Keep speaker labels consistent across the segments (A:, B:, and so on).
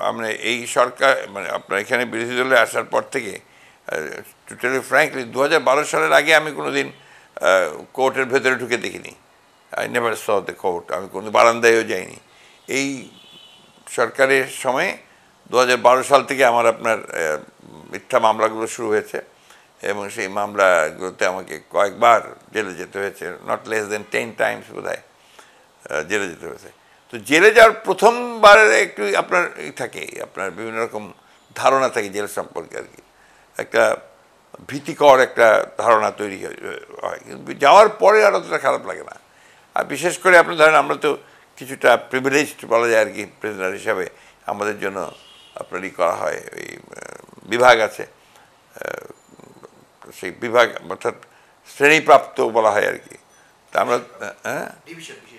A: আমরা এই সরকার মানে আপনার এখানে বিরোধী দলে আসার পর থেকে টোটালি ফ্র্যাঙ্কলি 2012 সালের আগে আমি কোনো দিন কোর্টের ভেতরে ঢুকে দেখিনি। I never saw the court. আমি কোনো বারান্দায়ও যাইনি। এই সরকারের সময়ে 2012 সাল থেকে আমার আপনার মিথ্যা মামলাগুলো শুরু হয়েছে এবং সেই মামলাগুলোতে আমাকে কয়েকবার জেলে যেতে হয়েছে, নট লেস দেন 10 টাইমস বোধহয় জেলে যেতে হয়েছে। তো জেলে যাওয়ার প্রথমবার একটু আপনার থাকে, আপনার বিভিন্ন রকম ধারণা থাকে জেল সম্পর্কে আর কি, একটা ভীতিকর একটা ধারণা তৈরি হয়, কিন্তু যাওয়ার পরে আর অতটা খারাপ লাগে না। আর বিশেষ করে আপনি ধরেন আমরা তো কিছুটা প্রিভিলেজড বলা যায় আর কি, প্রিজনার হিসাবে আমাদের জন্য আপনারই করা হয়, ওই বিভাগ আছে, সেই বিভাগ অর্থাৎ শ্রেণীপ্রাপ্ত বলা হয় আর কি। তা আমরা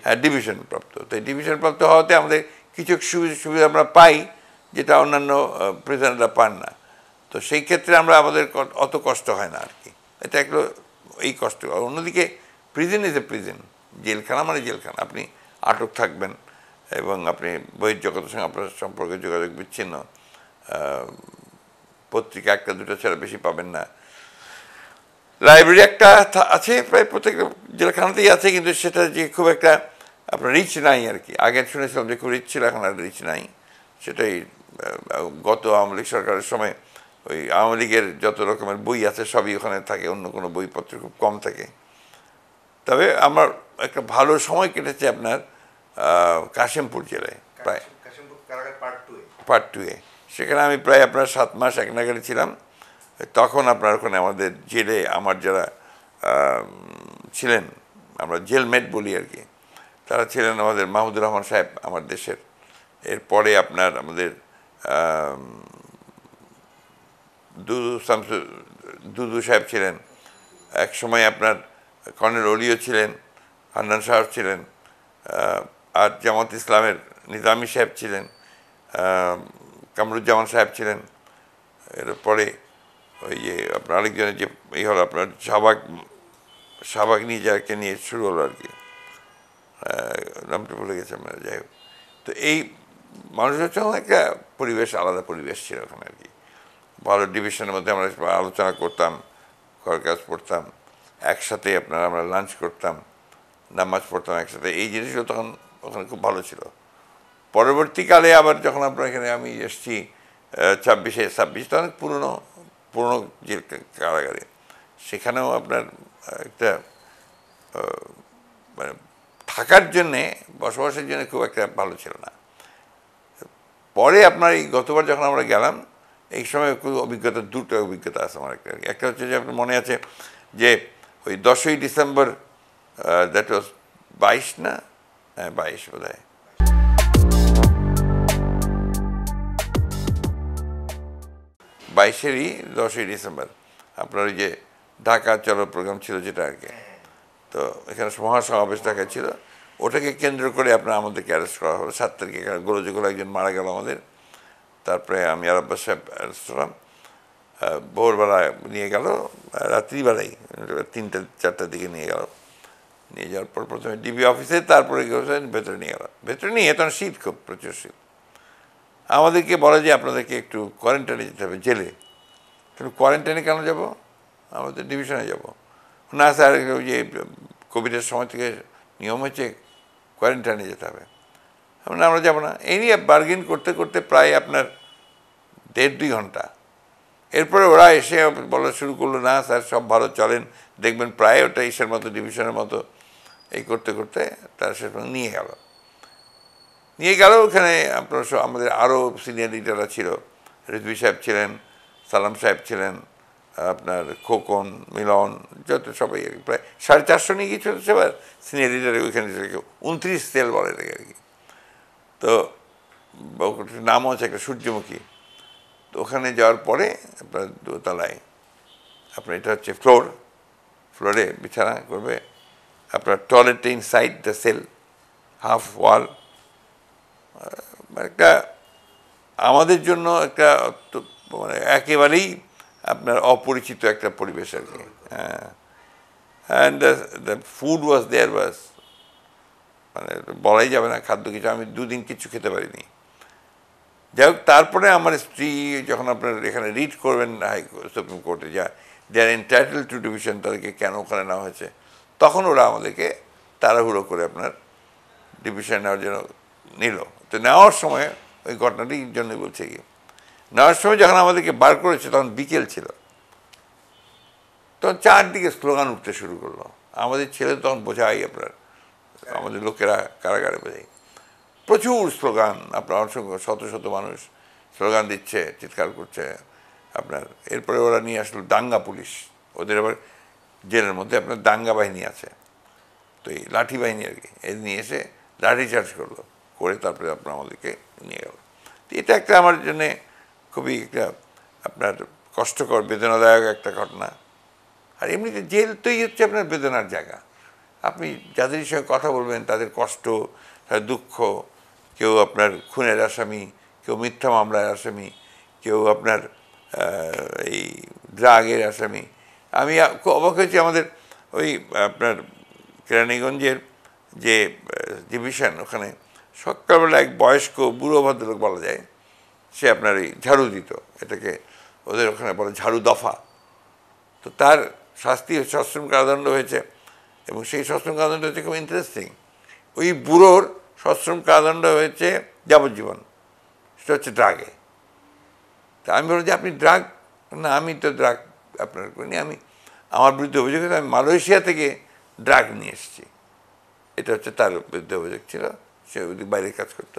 A: হ্যাঁ ডিভিশন প্রাপ্ত। তো এই ডিভিশন প্রাপ্ত হওয়াতে আমাদের কিছু সুবিধা আমরা পাই যেটা অন্যান্য প্রিজনাররা পান না। তো সেই ক্ষেত্রে আমাদের অত কষ্ট হয় না আর কি। এটা একটু এই কষ্ট। অন্যদিকে প্রিজন ইজ এ প্রিজন, জেলখানা মানে জেলখানা। আপনি আটক থাকবেন এবং আপনি বহির্জগতের সঙ্গে আপনার সম্পর্কে যোগাযোগ বিচ্ছিন্ন, পত্রিকা একটা দুটো ছাড়া বেশি পাবেন না। লাইব্রেরি একটা আছে প্রায় প্রত্যেক জেলখানাতেই আছে, কিন্তু সেটা যে খুব একটা আপনার রিচ নাই আর কি। আগে শুনেছিলাম যে খুব রিচ ছিল, এখন আর রিচ নাই। সেটাই গত আওয়ামী লীগ সরকারের সময় ওই আওয়ামী লীগের যত রকমের বই আছে সবই ওখানে থাকে, অন্য কোনো বইপত্র খুব কম থাকে। তবে আমার একটা ভালো সময় কেটেছে আপনার কাশিমপুর জেলায়, প্রায় পার্ট 2-এ। সেখানে আমি প্রায় আপনার 7 মাস এক নাগারে ছিলাম। তখন আপনার ওখানে আমাদের জেলে আমার যারা ছিলেন, আমরা জেলমেট বলি আর কি, তারা ছিলেন আমাদের মাহমুদুর রহমান সাহেব আমার দেশের। এরপরে আপনার আমাদের দুদু সাহেব ছিলেন, এক সময় আপনার কর্নেল অলিও ছিলেন, হান্নান সাহেব ছিলেন, আর জামাত ইসলামের নিজামী সাহেব ছিলেন, কামরুজ্জামান সাহেব ছিলেন। এরপরে ওই যে আপনার আরেকজনের যে এই হলো আপনার শাহবাগ নিয়ে যাকে নিয়ে শুরু হলো আর কি, নামটা ভুলে গেছে আমরা, যাই হোক। তো এই মানুষের সঙ্গে একটা পরিবেশ, আলাদা পরিবেশ ছিল ওখানে আর কি। ভালো ডিভিশনের মধ্যে আমরা আলোচনা করতাম, ঘর কাজ পড়তাম একসাথে, আমরা লাঞ্চ করতাম, নামাজ পড়তাম একসাথে। এই জিনিসগুলো তখন ওখানে খুব ভালো ছিল। পরবর্তীকালে আবার যখন আপনার এখানে আমি এসেছি 26 তো অনেক পুরনো জেল কারাগারে, সেখানেও আপনার একটা মানে থাকার জন্যে, বসবাসের জন্য খুব একটা ভালো ছিল না। পরে আপনার এই গতবার যখন আমরা গেলাম, এই সময় খুব অভিজ্ঞতা, দুটো অভিজ্ঞতা আছে আমার। একটা হচ্ছে যে আপনার মনে আছে যে ওই 10ই ডিসেম্বর, দ্যাট ওয়াজ 22 না, হ্যাঁ 22 বোধ হয়, 10ই ডিসেম্বর আপনার ওই যে ঢাকা চলো প্রোগ্রাম ছিল যেটা আর কি। তো এখানে মহাসমাবেশ ঢাকা ছিল, ওটাকে কেন্দ্র করে আমাদেরকে অ্যারেস্ট করা হলো। 7 তারিখে গোলযোগল একজন মারা গেল আমাদের। তারপরে আমি আর আব্বাস সাহেব অ্যারেস্ট হলাম। ভোরবেলা নিয়ে গেল, রাত্রিবেলায় 3-4টার দিকে নিয়ে গেল। নিয়ে যাওয়ার পর প্রথমে ডিবি অফিসে, তারপরে ভেতরে নিয়ে গেল। ভেতরে নিয়ে তখন শীত, খুব প্রচুর শীত। আমাদেরকে বলে যে আপনাদেরকে একটু কোয়ারেন্টাইনে যেতে হবে, জেলে। কিন্তু কোয়ারেন্টাইনে কেন যাব? আমাদের ডিভিশনে যাব না স্যার, ওই যে কোভিডের সময় থেকে নিয়ম হচ্ছে কোয়ারেন্টাইনে যেতে হবে। আমরা যাবো না। এই নিয়ে বার্গেন করতে করতে প্রায় আপনার 1.5-2 ঘন্টা। এরপরে ওরা এসে বলা শুরু করলো, না স্যার সব ভালো, চলেন দেখবেন। প্রায় ওটা ইসের মতো, ডিভিশনের মতো এই করতে করতে তার শেষ নিয়ে গেল। ওখানে আপনার আমাদের আরও সিনিয়র লিডাররা ছিল, রিজভী সাহেব ছিলেন, সালাম সাহেব ছিলেন, আপনার খোকন, মিলন, যত সবাই প্রায় 450 নিয়ে গিয়েছিল সবার সিনিয়র লিডার ওইখানে 29 সেল বলে এটাকে আর কি। তো নামও আছে একটা সূর্যমুখী। তো ওখানে যাওয়ার পরে আপনার দোতলায় আপনার এটা হচ্ছে ফ্লোরে বিছানা করবে, আপনার toilet inside the cell, half wall. একটা আমাদের জন্য একটা মানে একেবারেই আপনার অপরিচিত একটা পরিবেশ আর কি। হ্যাঁ, অ্যান্ড দ্য ফুড ওয়াজ দেয়ার ওয়াজ মানে বলাই যাবে না, খাদ্য কিছু। আমি 2 দিন কিচ্ছু খেতে পারিনি। যাই হোক, তারপরে আমার স্ত্রী যখন আপনার এখানে রিড করবেন সুপ্রিম কোর্টে যা দে আর এন্টাইটেল টু ডিভিশন, তাদেরকে কেন ওখানে নেওয়া হয়েছে, তখন ওরা আমাদেরকে তাড়াহুড়ো করে আপনার ডিভিশন নেওয়ার জন্য নিল। তো নেওয়ার সময় ওই ঘটনাটির জন্য বলছে কি, নেওয়ার সময় যখন আমাদেরকে বার করেছে তখন বিকেল ছিল, তখন চারদিকে স্লোগান উঠতে শুরু করলো। আমাদের ছেলে তখন বোঝাই আপনার, আমাদের লোকেরা কারাগারে বোঝাই, প্রচুর স্লোগান, আপনার অসংখ্য শত শত মানুষ স্লোগান দিচ্ছে, চিৎকার করছে আপনার। এরপরে ওরা নিয়ে আসলো দাঙ্গা পুলিশ, ওদের আবার জেলের মধ্যে আপনার দাঙ্গা বাহিনী আছে, তো এই লাঠি বাহিনী আর কি, এর নিয়ে এসে লাঠি চার্জ করলো, করে তারপরে আপনার আমাদেরকে নিয়ে গেল। তো এটা একটা আমার জন্যে খুবই একটা আপনার কষ্টকর বেদনাদায়ক একটা ঘটনা। আর এমনিতে জেল তোই হচ্ছে আপনার বেদনার জায়গা। আপনি যাদের সঙ্গে কথা বলবেন তাদের কষ্ট, তাদের দুঃখ, কেউ আপনার খুনের আসামি, কেউ মিথ্যা মামলার আসামি, কেউ আপনার এই ড্রাগের আসামি। আমি খুব অবাক হয়েছি, আমাদের ওই আপনার কেরানীগঞ্জের যে ডিভিশন, ওখানে সকালবেলা এক বয়স্ক বুড়ো ভদ্রলোক বলা যায়, সে আপনার এই ঝাড়ু দিত, এটাকে ওদের ওখানে বলে ঝাড়ু দফা। তো তার শাস্তি সশ্রম কারাদণ্ড হয়েছে, এবং সেই সশ্রম কারাদণ্ড হচ্ছে খুব ইন্টারেস্টিং। ওই বুড়োর সশ্রম কারাদণ্ড হয়েছে যাবজ্জীবন, সেটা হচ্ছে ড্রাগে। তা আমি বললাম যে আপনি ড্রাগ, না আমি তো ড্রাগ আপনার করিনি, আমি আমার বিরুদ্ধে অভিযোগ হয়েছে আমি মালয়েশিয়া থেকে ড্রাগ নিয়ে এসেছি, এটা হচ্ছে তার বিরুদ্ধে অভিযোগ ছিল, সে বাইরে কাজ করতো।